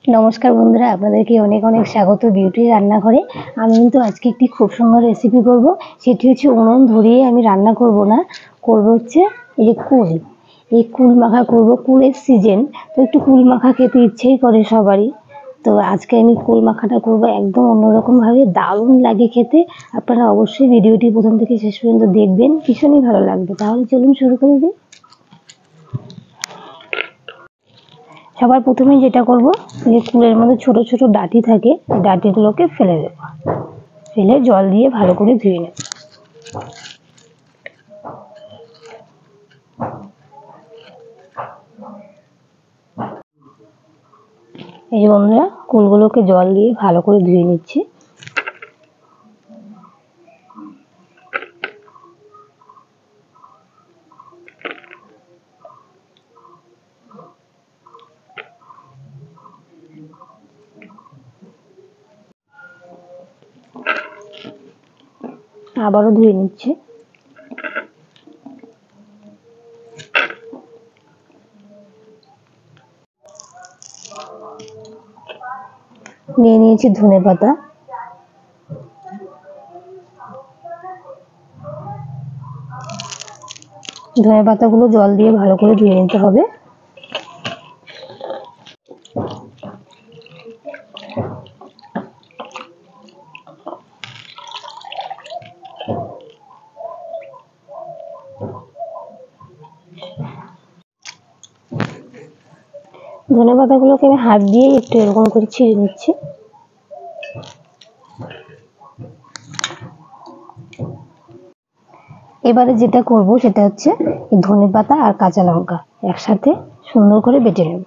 নমস্কার বন্ধুরা, আপনাদেরকে অনেক অনেক স্বাগত বিউটি রান্নাঘরে। আমি কিন্তু আজকে একটি খুব সুন্দর রেসিপি করব। সেটি হচ্ছে উনুন ধরিয়ে আমি রান্না করব না, করব হচ্ছে এই যে কুল। এই কুল মাখা করব। কুলের সিজন, তো একটু কুল মাখা খেতে ইচ্ছেই করে সবারই। তো আজকে আমি কুল মাখাটা করব একদম অন্যরকম ভাবে, দারুণ লাগে খেতে। আপনারা অবশ্যই ভিডিওটি প্রথম থেকে শেষ পর্যন্ত দেখবেন, ভীষণই ভালো লাগবে। তাহলে চলুন শুরু করে দিই। সবার প্রথমে যেটা করব, যে কুলের মধ্যে ছোট ছোট ডাঁটি থাকে, ডাঁটিগুলোকে ফেলে দেব। ফেলে জল দিয়ে ভালো করে ধুয়ে নেব। এই যে বন্ধুরা, কুলগুলোকে জল দিয়ে ভালো করে ধুয়ে নিচ্ছি। আবারও ধুয়ে নিচ্ছি। নিয়ে নিয়েছি ধনেপাতা। ধনেপাতাগুলো জল দিয়ে ভালো করে ধুয়ে নিতে হবে। ধনেপাতাগুলোকে আমি হাত দিয়ে একটু এরকম করে ছিঁড়ে নিচ্ছি। এবারে যেটা করব সেটা হচ্ছে ধনেপাতা আর কাঁচা লঙ্কা একসাথে সুন্দর করে বেটে নেব।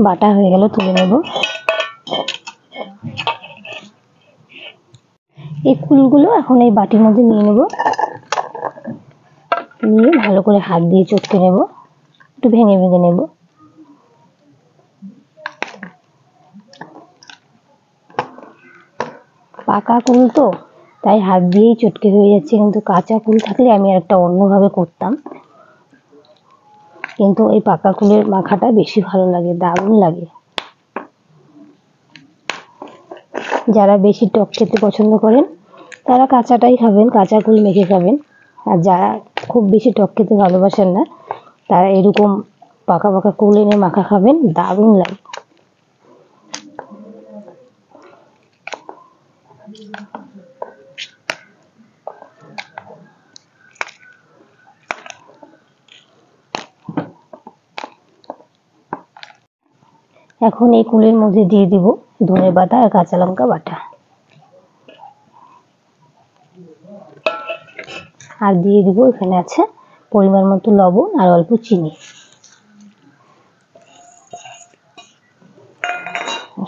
বাটা হয়ে গেল, তুলে নেব। এই কুলগুলো এখন এই বাটির মধ্যে নিয়ে নেব। নিয়ে ভালো করে হাত দিয়ে চটকে নেব, একটু ভেঙে ভেঙে নেব। পাকা কুল তো তাই হাত দিয়েই চটকে হয়ে যাচ্ছে, কিন্তু কাঁচা কুল থাকলে আমি একটা অন্যভাবে করতাম। কিন্তু এই পাকা কুলের মাখাটা বেশি ভালো লাগে, দারুণ লাগে। যারা বেশি টক খেতে পছন্দ করেন তারা কাঁচাটাই খাবেন, কাঁচা কুল মেখে খাবেন। আর যারা খুব বেশি টক খেতে ভালোবাসেন না, তারা এরকম পাকা পাকা কুল এনে মাখা খাবেন, দারুণ লাগে। এখন এই কুলের মধ্যে দিয়ে দিব ধনেপাতা আর কাঁচা লঙ্কা বাটা, আর দিয়ে দিব এখানে আছে পরিমাণ মতো লবণ আর অল্প চিনি।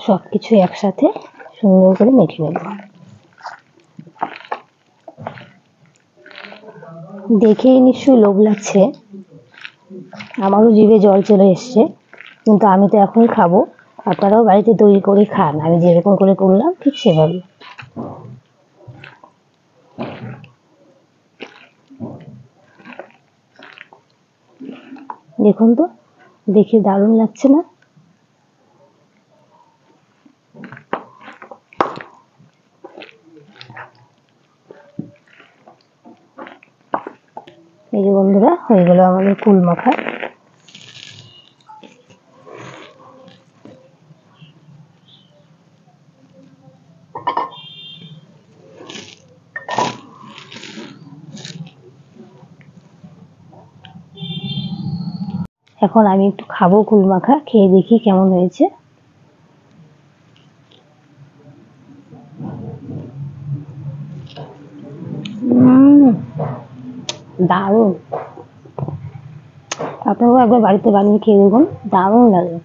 সবকিছু একসাথে সুন্দর করে মেখে নেব। দেখেই নিশ্চয়ই লোভ লাগছে, আমারও জিভে জল চলে এসছে, কিন্তু আমি তো এখনই খাবো। আপনারাও বাড়িতে তৈরি করে খান, আমি যেরকম করে করলাম ঠিক সেভাবে। দেখুন তো, দেখে দারুণ লাগছে না? এই যে বন্ধুরা, হয়ে গেল আমাদের কুল মাখা। এখন আমি একটু খাবো কুল মাখা, খেয়ে দেখি কেমন হয়েছে। দারুণ। আপনারাও একবার বাড়িতে বানিয়ে খেয়ে দেখুন, দারুণ লাগে।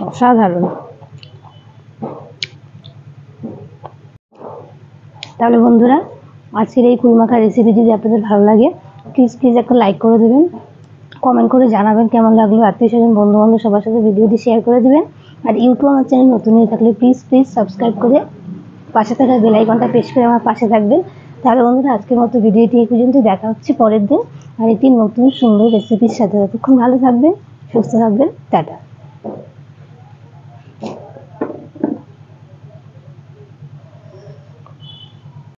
অসাধারণ। তাহলে বন্ধুরা, আজকের এই কুল মাখা রেসিপি যদি আপনাদের ভালো লাগে প্লিজ একটা লাইক করে দেবেন, কমেন্ট করে জানাবেন কেমন লাগলো। আত্মীয়-স্বজন, বন্ধু-বান্ধব সবার সাথে ভিডিওটি শেয়ার করে দিবেন। আর ইউটিউব আমার চ্যানেল নতুন হয়ে থাকলে প্লিজ সাবস্ক্রাইব করে পাশে থাকা বেল আইকনটা প্রেস করে আমার পাশে থাকবেন। তাহলে বন্ধুরা, আজকের মতো ভিডিওটি এই পর্যন্ত। দেখা হচ্ছে পরের দিন আর একটি নতুন সুন্দর রেসিপির সাথে। ততক্ষণ ভালো থাকবেন, সুস্থ থাকবেন। টাটা।